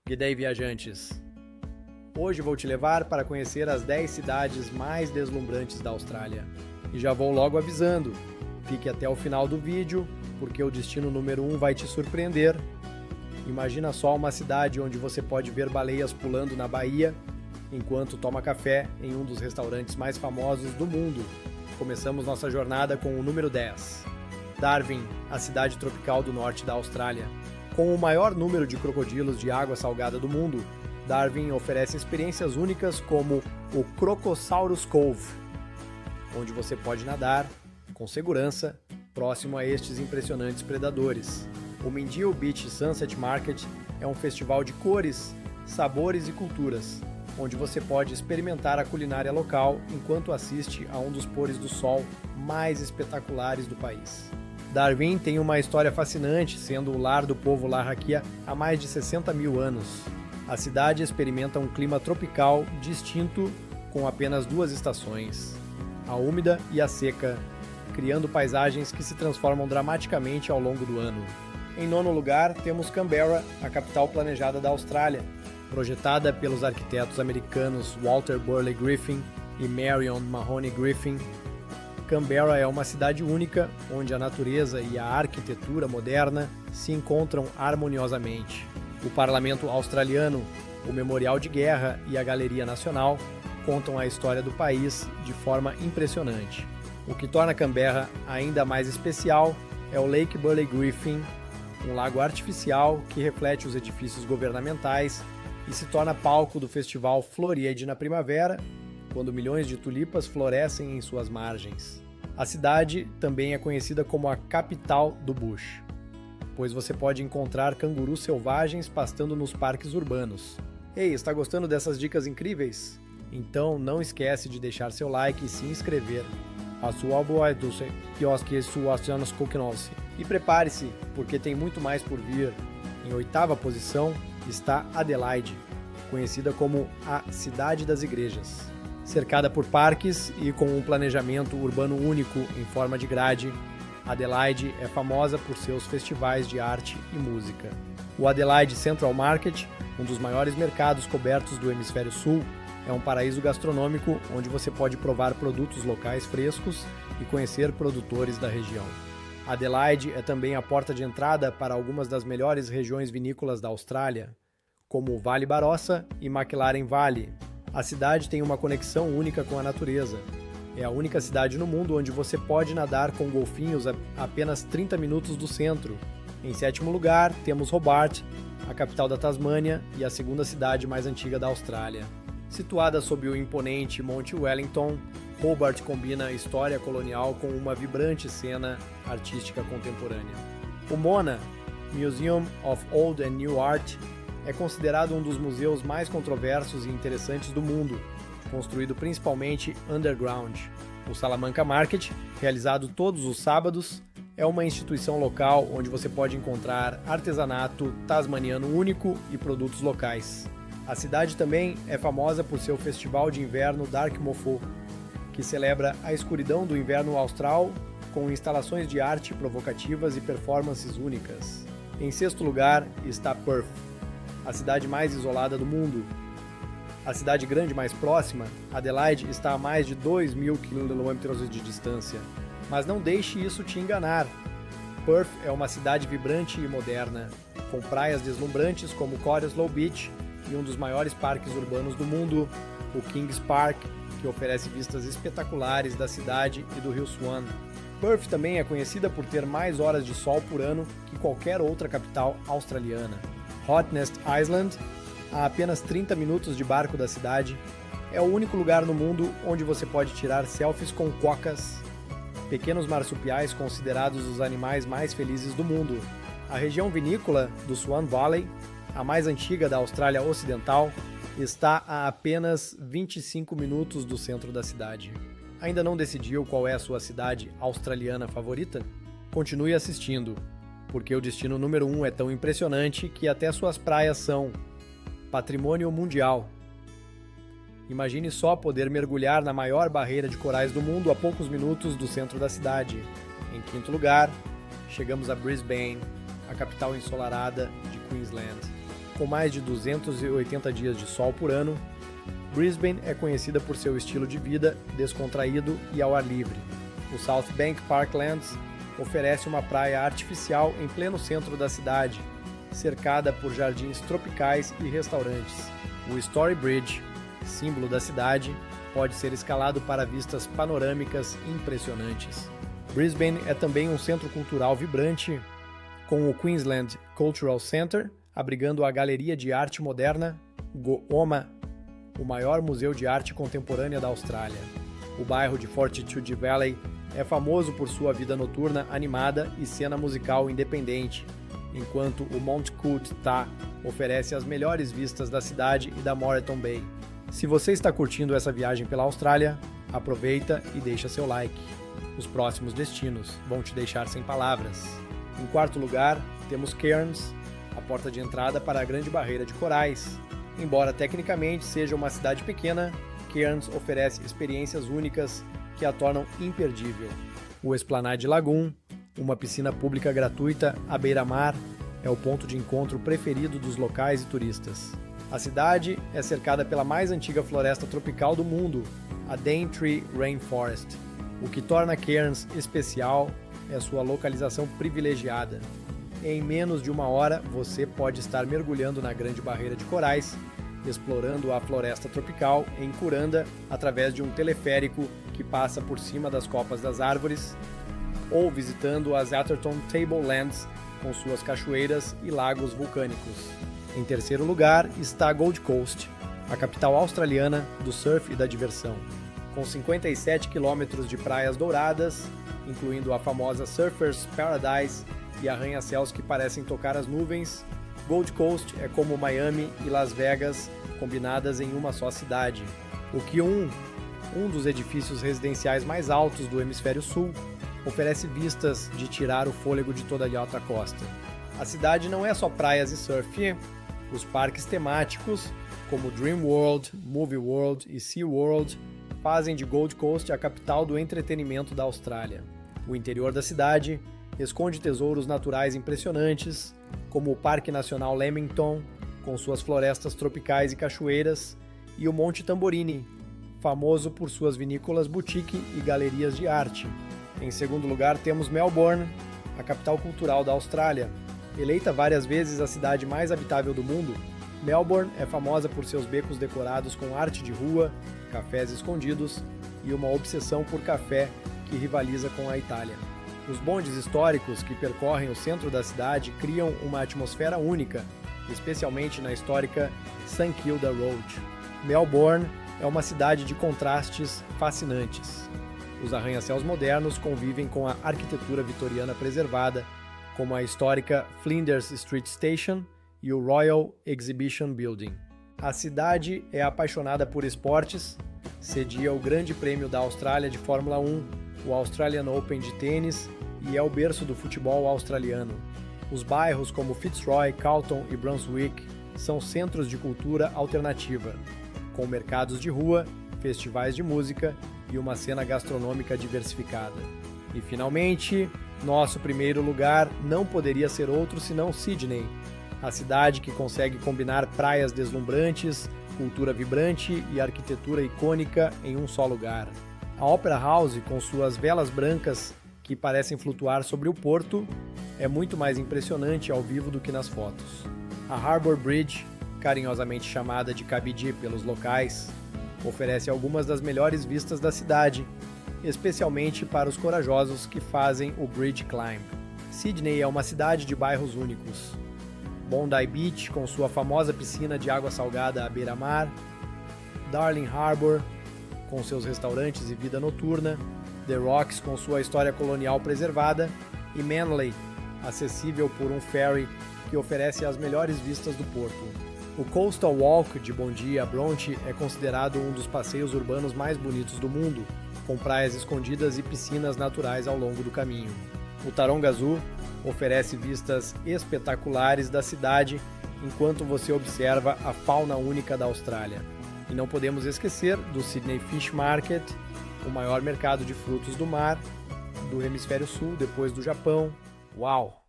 Good day, viajantes! Hoje vou te levar para conhecer as 10 cidades mais deslumbrantes da Austrália. E já vou logo avisando, fique até o final do vídeo, porque o destino número 1 vai te surpreender. Imagina só uma cidade onde você pode ver baleias pulando na baía, enquanto toma café em um dos restaurantes mais famosos do mundo. Começamos nossa jornada com o número 10. Darwin, a cidade tropical do norte da Austrália. Com o maior número de crocodilos de água salgada do mundo, Darwin oferece experiências únicas como o Crocosaurus Cove, onde você pode nadar, com segurança, próximo a estes impressionantes predadores. O Mindil Beach Sunset Market é um festival de cores, sabores e culturas, onde você pode experimentar a culinária local enquanto assiste a um dos pôres do sol mais espetaculares do país. Darwin tem uma história fascinante, sendo o lar do povo Larrakia há mais de 60 mil anos. A cidade experimenta um clima tropical distinto, com apenas 2 estações, a úmida e a seca, criando paisagens que se transformam dramaticamente ao longo do ano. Em 9º lugar, temos Canberra, a capital planejada da Austrália. Projetada pelos arquitetos americanos Walter Burley Griffin e Marion Mahoney Griffin, Canberra é uma cidade única, onde a natureza e a arquitetura moderna se encontram harmoniosamente. O Parlamento Australiano, o Memorial de Guerra e a Galeria Nacional contam a história do país de forma impressionante. O que torna Canberra ainda mais especial é o Lake Burley Griffin, um lago artificial que reflete os edifícios governamentais e se torna palco do festival Floriade na primavera, quando milhões de tulipas florescem em suas margens. A cidade também é conhecida como a capital do bush, pois você pode encontrar cangurus selvagens pastando nos parques urbanos. Ei, está gostando dessas dicas incríveis? Então não esquece de deixar seu like e se inscrever. E prepare-se, porque tem muito mais por vir. Em 8ª posição está Adelaide, conhecida como a Cidade das Igrejas. Cercada por parques e com um planejamento urbano único em forma de grade, Adelaide é famosa por seus festivais de arte e música. O Adelaide Central Market, um dos maiores mercados cobertos do Hemisfério Sul, é um paraíso gastronômico onde você pode provar produtos locais frescos e conhecer produtores da região. Adelaide é também a porta de entrada para algumas das melhores regiões vinícolas da Austrália, como o Vale Barossa e McLaren Valley. A cidade tem uma conexão única com a natureza. É a única cidade no mundo onde você pode nadar com golfinhos a apenas 30 minutos do centro. Em 7º lugar, temos Hobart, a capital da Tasmânia e a 2ª cidade mais antiga da Austrália. Situada sob o imponente Monte Wellington, Hobart combina a história colonial com uma vibrante cena artística contemporânea. O Mona, Museum of Old and New Art, é considerado um dos museus mais controversos e interessantes do mundo, construído principalmente underground. O Salamanca Market, realizado todos os sábados, é uma instituição local onde você pode encontrar artesanato tasmaniano único e produtos locais. A cidade também é famosa por seu festival de inverno Dark Mofo, que celebra a escuridão do inverno austral com instalações de arte provocativas e performances únicas. Em 6º lugar está Perth, a cidade mais isolada do mundo. A cidade grande mais próxima, Adelaide, está a mais de 2.000 km de distância. Mas não deixe isso te enganar. Perth é uma cidade vibrante e moderna, com praias deslumbrantes como Cottesloe Beach e um dos maiores parques urbanos do mundo, o Kings Park, que oferece vistas espetaculares da cidade e do rio Swan. Perth também é conhecida por ter mais horas de sol por ano que qualquer outra capital australiana. Rottnest Island, a apenas 30 minutos de barco da cidade, é o único lugar no mundo onde você pode tirar selfies com quokkas, pequenos marsupiais considerados os animais mais felizes do mundo. A região vinícola do Swan Valley, a mais antiga da Austrália Ocidental, está a apenas 25 minutos do centro da cidade. Ainda não decidiu qual é a sua cidade australiana favorita? Continue assistindo, porque o destino número 1 é tão impressionante que até suas praias são patrimônio mundial. Imagine só poder mergulhar na maior barreira de corais do mundo a poucos minutos do centro da cidade. Em 5º lugar, chegamos a Brisbane, a capital ensolarada de Queensland. com mais de 280 dias de sol por ano, Brisbane é conhecida por seu estilo de vida descontraído e ao ar livre. O South Bank Parklands oferece uma praia artificial em pleno centro da cidade, cercada por jardins tropicais e restaurantes. O Story Bridge, símbolo da cidade, pode ser escalado para vistas panorâmicas impressionantes. Brisbane é também um centro cultural vibrante, com o Queensland Cultural Centre, abrigando a Galeria de Arte Moderna Gooma, o maior museu de arte contemporânea da Austrália. O bairro de Fortitude Valley é famoso por sua vida noturna animada e cena musical independente, enquanto o Mount Coot Tha oferece as melhores vistas da cidade e da Moreton Bay. Se você está curtindo essa viagem pela Austrália, aproveita e deixa seu like. Os próximos destinos vão te deixar sem palavras. Em quarto lugar, temos Cairns, a porta de entrada para a Grande Barreira de Corais. Embora tecnicamente seja uma cidade pequena, Cairns oferece experiências únicas que a tornam imperdível. O Esplanade Lagoon, uma piscina pública gratuita à beira-mar, é o ponto de encontro preferido dos locais e turistas. A cidade é cercada pela mais antiga floresta tropical do mundo, a Daintree Rainforest. O que torna Cairns especial é sua localização privilegiada. Em menos de uma hora, você pode estar mergulhando na Grande Barreira de Corais, explorando a floresta tropical em Kuranda através de um teleférico que passa por cima das copas das árvores, ou visitando as Atherton Tablelands com suas cachoeiras e lagos vulcânicos. Em terceiro lugar está Gold Coast, a capital australiana do surf e da diversão. Com 57 quilômetros de praias douradas, incluindo a famosa Surfers Paradise e arranha-céus que parecem tocar as nuvens, Gold Coast é como Miami e Las Vegas combinadas em uma só cidade. O Q1, um dos edifícios residenciais mais altos do hemisfério sul, oferece vistas de tirar o fôlego de toda a alta costa. A cidade não é só praias e surf. Os parques temáticos, como Dream World, Movie World e Sea World, fazem de Gold Coast a capital do entretenimento da Austrália. O interior da cidade esconde tesouros naturais impressionantes, como o Parque Nacional Lamington, com suas florestas tropicais e cachoeiras, e o Monte Tamborini, famoso por suas vinícolas boutique e galerias de arte. Em segundo lugar, temos Melbourne, a capital cultural da Austrália. Eleita várias vezes a cidade mais habitável do mundo, Melbourne é famosa por seus becos decorados com arte de rua, cafés escondidos e uma obsessão por café que rivaliza com a Itália. Os bondes históricos que percorrem o centro da cidade criam uma atmosfera única, especialmente na histórica St Kilda Road. Melbourne é uma cidade de contrastes fascinantes. Os arranha-céus modernos convivem com a arquitetura vitoriana preservada, como a histórica Flinders Street Station e o Royal Exhibition Building. A cidade é apaixonada por esportes, cedia o Grande Prêmio da Austrália de Fórmula 1, o Australian Open de tênis e é o berço do futebol australiano. Os bairros como Fitzroy, Carlton e Brunswick são centros de cultura alternativa, com mercados de rua, festivais de música e uma cena gastronômica diversificada. E finalmente, nosso primeiro lugar não poderia ser outro senão Sydney, a cidade que consegue combinar praias deslumbrantes, cultura vibrante e arquitetura icônica em um só lugar. A Opera House, com suas velas brancas que parecem flutuar sobre o porto, é muito mais impressionante ao vivo do que nas fotos. A Harbour Bridge, carinhosamente chamada de Cabidi pelos locais, oferece algumas das melhores vistas da cidade, especialmente para os corajosos que fazem o Bridge Climb. Sydney é uma cidade de bairros únicos. Bondi Beach, com sua famosa piscina de água salgada à beira-mar, Darling Harbour, com seus restaurantes e vida noturna, The Rocks, com sua história colonial preservada, e Manly, acessível por um ferry que oferece as melhores vistas do porto. O Coastal Walk de Bondi a Bronte é considerado um dos passeios urbanos mais bonitos do mundo, com praias escondidas e piscinas naturais ao longo do caminho. O Taronga Zoo oferece vistas espetaculares da cidade enquanto você observa a fauna única da Austrália. E não podemos esquecer do Sydney Fish Market, o maior mercado de frutos do mar do hemisfério sul depois do Japão. Uau!